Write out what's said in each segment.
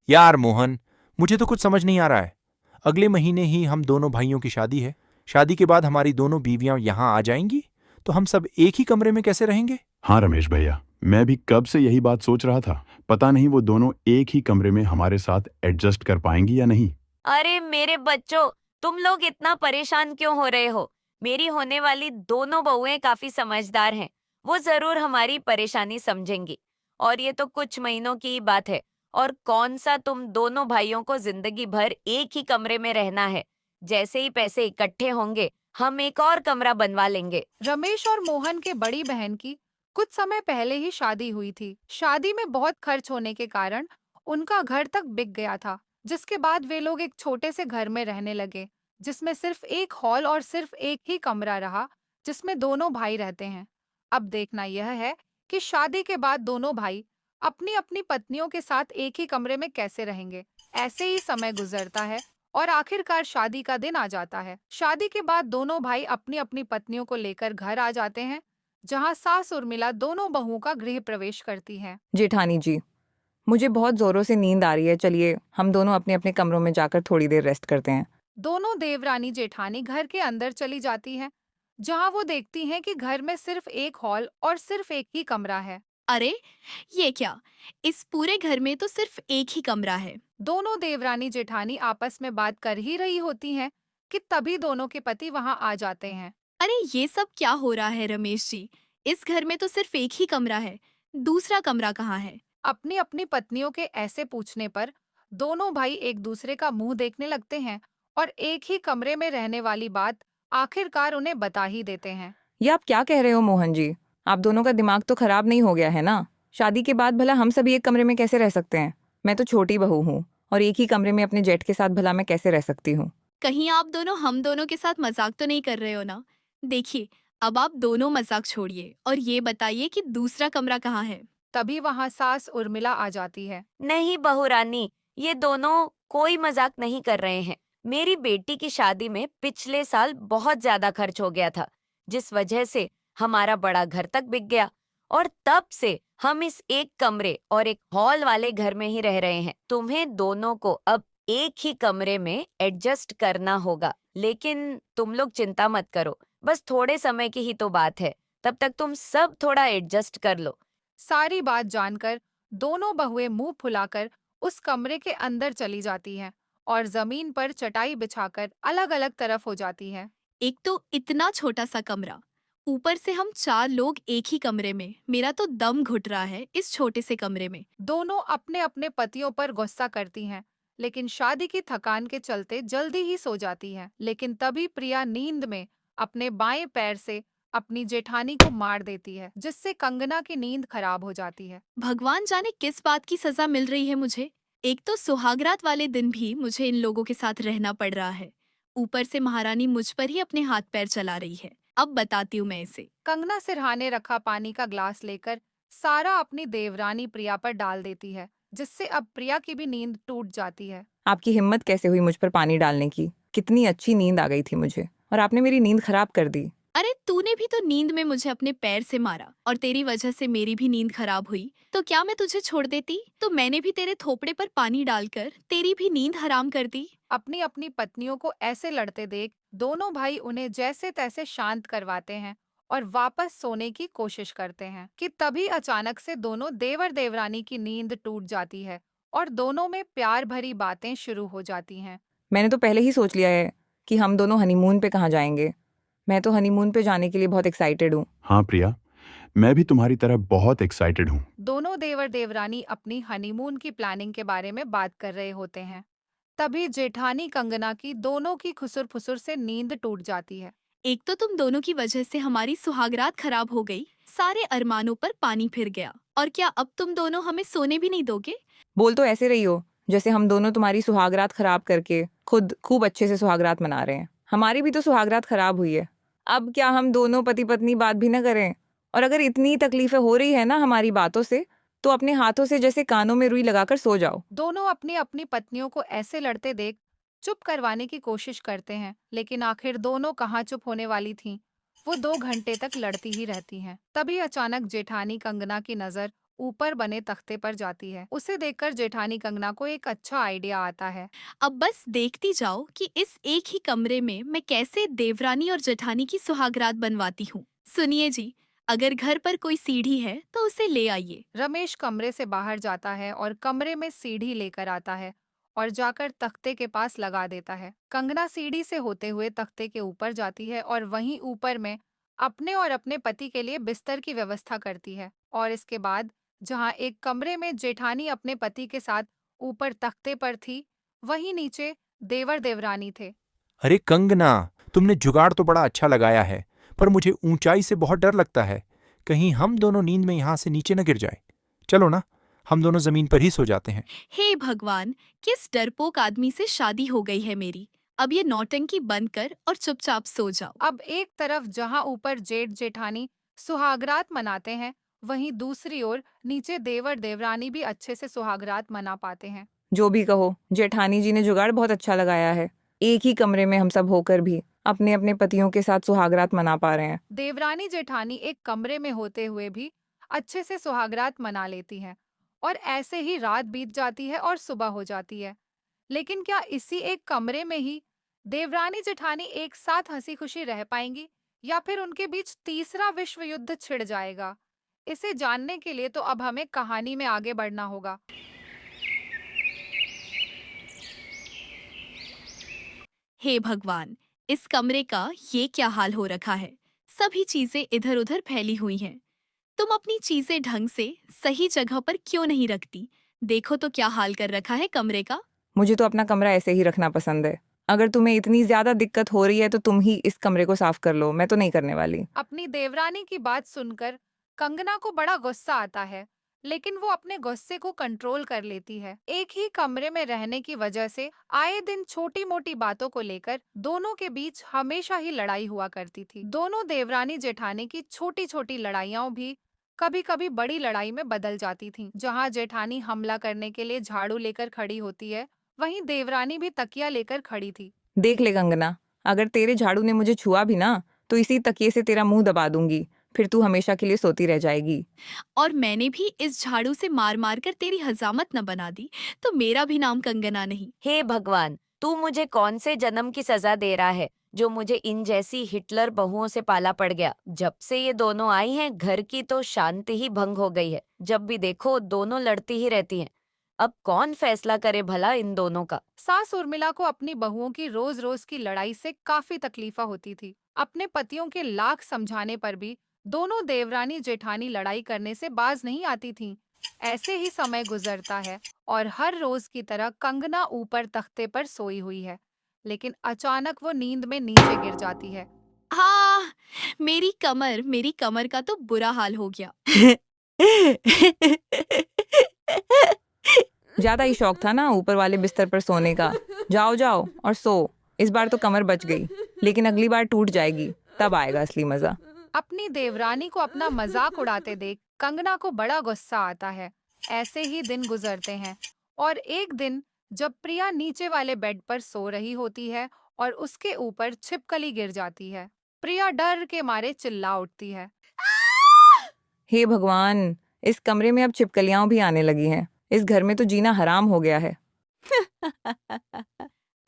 यार मोहन, मुझे तो कुछ समझ नहीं आ रहा है। अगले महीने ही हम दोनों भाइयों की शादी है। शादी के बाद हमारी दोनों बीवियां यहाँ आ जाएंगी, तो हम सब एक ही कमरे में कैसे रहेंगे? हाँ रमेश भैया, मैं भी कब से यही बात सोच रहा था। पता नहीं वो दोनों एक ही कमरे में हमारे साथ एडजस्ट कर पाएंगी या नहीं। अरे मेरे बच्चों, तुम लोग इतना परेशान क्यों हो रहे हो? मेरी होने वाली दोनों बहुएं काफी समझदार हैं। वो जरूर हमारी परेशानी समझेंगी। और ये तो कुछ महीनों की ही बात है। और कौन सा तुम दोनों भाइयों को जिंदगी भर एक ही कमरे में रहना है। जैसे ही पैसे इकट्ठे होंगे, हम एक और कमरा बनवा लेंगे। रमेश और मोहन के बड़ी बहन की कुछ समय पहले ही शादी हुई थी। शादी में बहुत खर्च होने के कारण उनका घर तक बिक गया था, जिसके बाद वे लोग एक छोटे से घर में रहने लगे, जिसमें सिर्फ एक हॉल और सिर्फ एक ही कमरा रहा, जिसमें दोनों भाई रहते हैं। अब देखना यह है कि शादी के बाद दोनों भाई अपनी अपनी पत्नियों के साथ एक ही कमरे में कैसे रहेंगे। ऐसे ही समय गुजरता है और आखिरकार शादी का दिन आ जाता है। शादी के बाद दोनों भाई अपनी अपनी पत्नियों को लेकर घर आ जाते हैं, जहां सास उर्मिला दोनों बहुओं का गृह प्रवेश करती हैं। जेठानी जी, मुझे बहुत जोरों से नींद आ रही है। चलिए हम दोनों अपने अपने कमरों में जाकर थोड़ी देर रेस्ट करते हैं। दोनों देवरानी जेठानी घर के अंदर चली जाती हैं, जहां वो देखती हैं कि घर में सिर्फ एक हॉल और सिर्फ एक ही कमरा है। अरे ये क्या, इस पूरे घर में तो सिर्फ एक ही कमरा है। दोनों देवरानी जेठानी आपस में बात कर ही रही होती हैं कि तभी दोनों के पति वहां आ जाते हैं। अरे ये सब क्या हो रहा है रमेश जी? इस घर में तो सिर्फ एक ही कमरा है, दूसरा कमरा कहाँ है? अपनी अपनी पत्नियों के ऐसे पूछने पर दोनों भाई एक दूसरे का मुंह देखने लगते हैं और एक ही कमरे में रहने वाली बात आखिरकार उन्हें बता ही देते हैं। ये आप क्या कह रहे हो मोहन जी? आप दोनों का दिमाग तो खराब नहीं हो गया है ना? शादी के बाद भला हम सभी एक कमरे में कैसे रह सकते हैं? मैं तो छोटी बहू हूँ और एक ही कमरे में अपने जेठ के साथ भला मैं कैसे रह सकती हूँ? कहीं आप दोनों हम दोनों के साथ मजाक तो नहीं कर रहे हो ना? देखिए, अब आप दोनों मजाक छोड़िए और ये बताइए कि दूसरा कमरा कहाँ है। तभी वहां सास उर्मिला आ जाती है। नहीं बहू रानी, ये दोनों कोई मजाक नहीं कर रहे हैं। मेरी बेटी की शादी में पिछले साल बहुत ज्यादा खर्च हो गया था, जिस वजह से हमारा बड़ा घर तक बिक गया। और तब से हम इस एक कमरे और एक हॉल वाले घर में ही रह रहे हैं। तुम्हें दोनों को अब एक ही कमरे में एडजस्ट करना होगा। लेकिन तुम लोग चिंता मत करो, बस थोड़े समय की ही तो बात है। तब तक तुम सब थोड़ा एडजस्ट कर लो। सारी बात जानकर दोनों बहुएं मुंह फुलाकर उस कमरे के अंदर चली जाती हैं और जमीन पर चटाई बिछाकर अलग अलग तरफ हो जाती हैं। एक तो इतना छोटा सा कमरा, ऊपर से हम 4 लोग एक ही कमरे में। मेरा तो दम घुट रहा है इस छोटे से कमरे में। दोनों अपने अपने पतियों पर गुस्सा करती हैं, लेकिन शादी की थकान के चलते जल्दी ही सो जाती हैं। लेकिन तभी प्रिया नींद में अपने बाएं पैर से अपनी जेठानी को मार देती है, जिससे कंगना की नींद खराब हो जाती है। भगवान जाने किस बात की सजा मिल रही है मुझे। एक तो सुहागरात वाले दिन भी मुझे इन लोगों के साथ रहना पड़ रहा है, ऊपर से महारानी मुझ पर ही अपने हाथ पैर चला रही है। अब बताती हूँ मैं इसे। कंगना सिरहाने रखा पानी का ग्लास लेकर सारा अपनी देवरानी प्रिया पर डाल देती है, जिससे अब प्रिया की भी नींद टूट जाती है। आपकी हिम्मत कैसे हुई मुझ पर पानी डालने की? कितनी अच्छी नींद आ गई थी मुझे और आपने मेरी नींद खराब कर दी। अरे तूने भी तो नींद में मुझे अपने पैर से मारा और तेरी वजह से मेरी भी नींद खराब हुई। तो क्या मैं तुझे छोड़ देती? तो मैंने भी तेरे थोपड़े पर पानी डालकर तेरी भी नींद हराम कर दी। अपनी अपनी पत्नियों को ऐसे लड़ते देख दोनों भाई उन्हें जैसे तैसे शांत करवाते हैं और वापस सोने की कोशिश करते हैं कि तभी अचानक से दोनों देवर देवरानी की नींद टूट जाती है और दोनों में प्यार भरी बातें शुरू हो जाती हैं। मैंने तो पहले ही सोच लिया है कि हम दोनों हनीमून पे कहाँ जाएंगे। मैं तो हनीमून पे जाने के लिए बहुत एक्साइटेड हूँ। हाँ प्रिया, मैं भी तुम्हारी तरह बहुत एक्साइटेड हूँ। दोनों देवर देवरानी अपनी हनीमून की प्लानिंग के बारे में बात कर रहे होते हैं। तभी जेठानी कंगना की दोनों की खुसुर फुसुर से नींद टूट जाती है। एक तो तुम दोनों की वजह से हमारी सुहागरात खराब हो गई, सारे अरमानों पर पानी फिर गया। और क्या अब तुम दोनों हमें सोने भी नहीं दोगे? बोल तो ऐसे रही हो जैसे हम दोनों तुम्हारी सुहागरात खराब करके खुद खूब अच्छे से सुहागरात मना रहे हैं। हमारी भी तो सुहागरात खराब हुई है। अब क्या हम दोनों पति पत्नी बात भी ना करें? और अगर इतनी तकलीफें हो रही है ना हमारी बातों से, तो अपने हाथों से जैसे कानों में रुई लगाकर सो जाओ। दोनों अपनी अपनी पत्नियों को ऐसे लड़ते देख चुप करवाने की कोशिश करते हैं, लेकिन आखिर दोनों कहाँ चुप होने वाली थीं। वो 2 घंटे तक लड़ती ही रहती हैं। तभी अचानक जेठानी कंगना की नजर ऊपर बने तख्ते पर जाती है। उसे देखकर जेठानी कंगना को एक अच्छा आइडिया आता है। अब बस देखती जाओ कि इस एक ही कमरे में मैं कैसे देवरानी और जेठानी की सुहागरात बनवाती हूँ। सुनिए जी, अगर घर पर कोई सीढ़ी है तो उसे ले आइए। रमेश कमरे से बाहर जाता है और कमरे में सीढ़ी लेकर आता है और जाकर तख्ते के पास लगा देता है। कंगना सीढ़ी से होते हुए तख्ते के ऊपर जाती है और वहीं ऊपर में अपने और अपने पति के लिए बिस्तर की व्यवस्था करती है। और इसके बाद जहां एक कमरे में जेठानी अपने पति के साथ ऊपर तख्ते पर थी, वहीं नीचे देवर देवरानी थे। अरे कंगना, तुमने जुगाड़ तो बड़ा अच्छा लगाया है, पर मुझे ऊंचाई से बहुत डर लगता है। कहीं हम दोनों नींद में यहाँ से नीचे न गिर जाए। चलो ना, हम दोनों जमीन पर ही सो जाते हैं। हे भगवान, किस डरपोक आदमी से शादी हो गई है मेरी। अब ये नौटंकी बंद कर और चुपचाप सो जाओ। अब एक तरफ जहां ऊपर जेठ जेठानी सुहागरात मनाते हैं, वहीं दूसरी ओर नीचे देवर देवरानी भी अच्छे से सुहागरात मना पाते हैं। जो भी कहो, जेठानी जी ने जुगाड़ बहुत अच्छा लगाया है। एक ही कमरे में हम सब होकर भी अपने अपने पतियों के साथ सुहागरात मना पा रहे हैं। देवरानी जेठानी एक कमरे में होते हुए भी अच्छे से सुहागरात मना लेती हैं और ऐसे ही रात बीत जाती है और सुबह हो जाती है। लेकिन क्या इसी एक कमरे में ही देवरानी जेठानी एक साथ हंसी खुशी रह पाएंगी या फिर उनके बीच तीसरा विश्व युद्ध छिड़ जाएगा? इसे जानने के लिए तो अब हमें कहानी में आगे बढ़ना होगा। हे भगवान, इस कमरे का ये क्या हाल हो रखा है। सभी चीजें इधर उधर फैली हुई हैं। तुम अपनी चीजें ढंग से सही जगह पर क्यों नहीं रखती? देखो तो क्या हाल कर रखा है कमरे का। मुझे तो अपना कमरा ऐसे ही रखना पसंद है। अगर तुम्हें इतनी ज्यादा दिक्कत हो रही है तो तुम ही इस कमरे को साफ कर लो, मैं तो नहीं करने वाली। अपनी देवरानी की बात सुनकर कंगना को बड़ा गुस्सा आता है, लेकिन वो अपने गुस्से को कंट्रोल कर लेती है। एक ही कमरे में रहने की वजह से आए दिन छोटी मोटी बातों को लेकर दोनों के बीच हमेशा ही लड़ाई हुआ करती थी। दोनों देवरानी जेठानी की छोटी छोटी लड़ाइयाँ भी कभी कभी बड़ी लड़ाई में बदल जाती थीं। जहाँ जेठानी हमला करने के लिए झाड़ू लेकर खड़ी होती है, वहीं देवरानी भी तकिया लेकर खड़ी थी। देख ले कंगना, अगर तेरे झाड़ू ने मुझे छुआ भी ना तो इसी तकिए से तेरा मुंह दबा दूंगी, फिर तू हमेशा के लिए सोती रह जाएगी। और मैंने भी इस झाड़ू से मार मार कर तेरी हजामत न बना दी तो मेरा भी नाम कंगना नहीं। हे भगवान, तू मुझे कौन से जन्म की सजा दे रहा है जो मुझे इन जैसी हिटलर बहुओं से पाला पड़ गया। जब से ये दोनों आई हैं, घर की तो शांति ही भंग हो गई है। जब भी देखो दोनों लड़ती ही रहती हैं। अब कौन फैसला करे भला इन दोनों का। सास उर्मिला को अपनी बहुओं की रोज रोज की लड़ाई से काफी तकलीफा होती थी। अपने पतियों के लाख समझाने पर भी दोनों देवरानी जेठानी लड़ाई करने से बाज नहीं आती थीं। ऐसे ही समय गुजरता है और हर रोज की तरह कंगना ऊपर तख्ते पर सोई हुई है, लेकिन अचानक वो नींद में नीचे गिर जाती है। हाँ, मेरी कमर का तो बुरा हाल हो गया। ज्यादा ही शौक था ना ऊपर वाले बिस्तर पर सोने का। जाओ जाओ और सो। इस बार तो कमर बच गई, लेकिन अगली बार टूट जाएगी, तब आएगा असली मजा। अपनी देवरानी को अपना मजाक उड़ाते देख कंगना को बड़ा गुस्सा आता है। ऐसे ही दिन गुजरते हैं और एक दिन जब प्रिया नीचे वाले बेड पर सो रही होती है और उसके ऊपर छिपकली गिर जाती है, प्रिया डर के मारे चिल्ला उठती है। हे भगवान, इस कमरे में अब छिपकलियां भी आने लगी हैं। इस घर में तो जीना हराम हो गया है।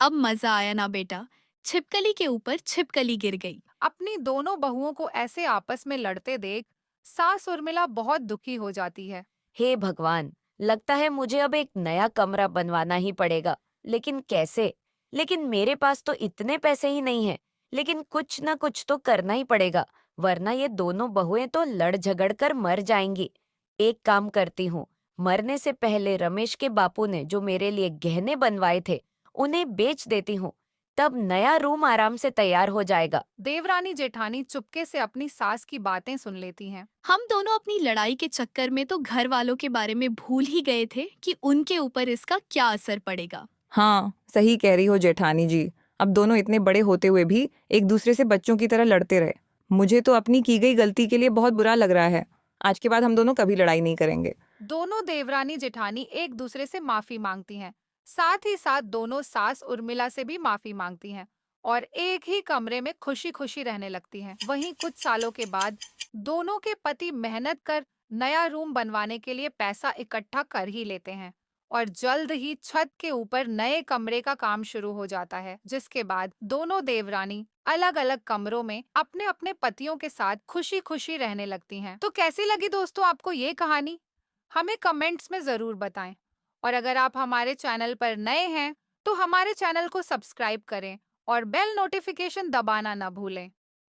अब मजा आया ना बेटा, छिपकली के ऊपर छिपकली गिर गई। अपनी दोनों बहुओं को ऐसे आपस में लड़ते देख सास उर्मिला बहुत दुखी हो जाती है। हे भगवान, लगता है मुझे अब एक नया कमरा बनवाना ही पड़ेगा। लेकिन कैसे? लेकिन मेरे पास तो इतने पैसे ही नहीं हैं। लेकिन कुछ ना कुछ तो करना ही पड़ेगा, वरना ये दोनों बहुएं तो लड़ झगड़ कर मर जाएंगी। एक काम करती हूँ, मरने से पहले रमेश के बापू ने जो मेरे लिए गहने बनवाए थे उन्हें बेच देती हूँ, तब नया रूम आराम से तैयार हो जाएगा। देवरानी जेठानी चुपके से अपनी सास की बातें सुन लेती हैं। हम दोनों अपनी लड़ाई के चक्कर में तो घर वालों के बारे में भूल ही गए थे कि उनके ऊपर इसका क्या असर पड़ेगा। हाँ, सही कह रही हो जेठानी जी। अब दोनों इतने बड़े होते हुए भी एक दूसरे से बच्चों की तरह लड़ते रहे। मुझे तो अपनी की गई गलती के लिए बहुत बुरा लग रहा है। आज के बाद हम दोनों कभी लड़ाई नहीं करेंगे। दोनों देवरानी जेठानी एक दूसरे से माफी मांगती हैं। साथ ही साथ दोनों सास उर्मिला से भी माफी मांगती हैं और एक ही कमरे में खुशी खुशी रहने लगती हैं। वहीं कुछ सालों के बाद दोनों के पति मेहनत कर नया रूम बनवाने के लिए पैसा इकट्ठा कर ही लेते हैं और जल्द ही छत के ऊपर नए कमरे का काम शुरू हो जाता है, जिसके बाद दोनों देवरानी अलग अलग कमरों में अपने अपने पतियों के साथ खुशी खुशी रहने लगती हैं। तो कैसी लगी दोस्तों आपको ये कहानी? हमें कमेंट्स में जरूर बताएं। और अगर आप हमारे चैनल पर नए हैं तो हमारे चैनल को सब्सक्राइब करें और बेल नोटिफिकेशन दबाना ना भूलें।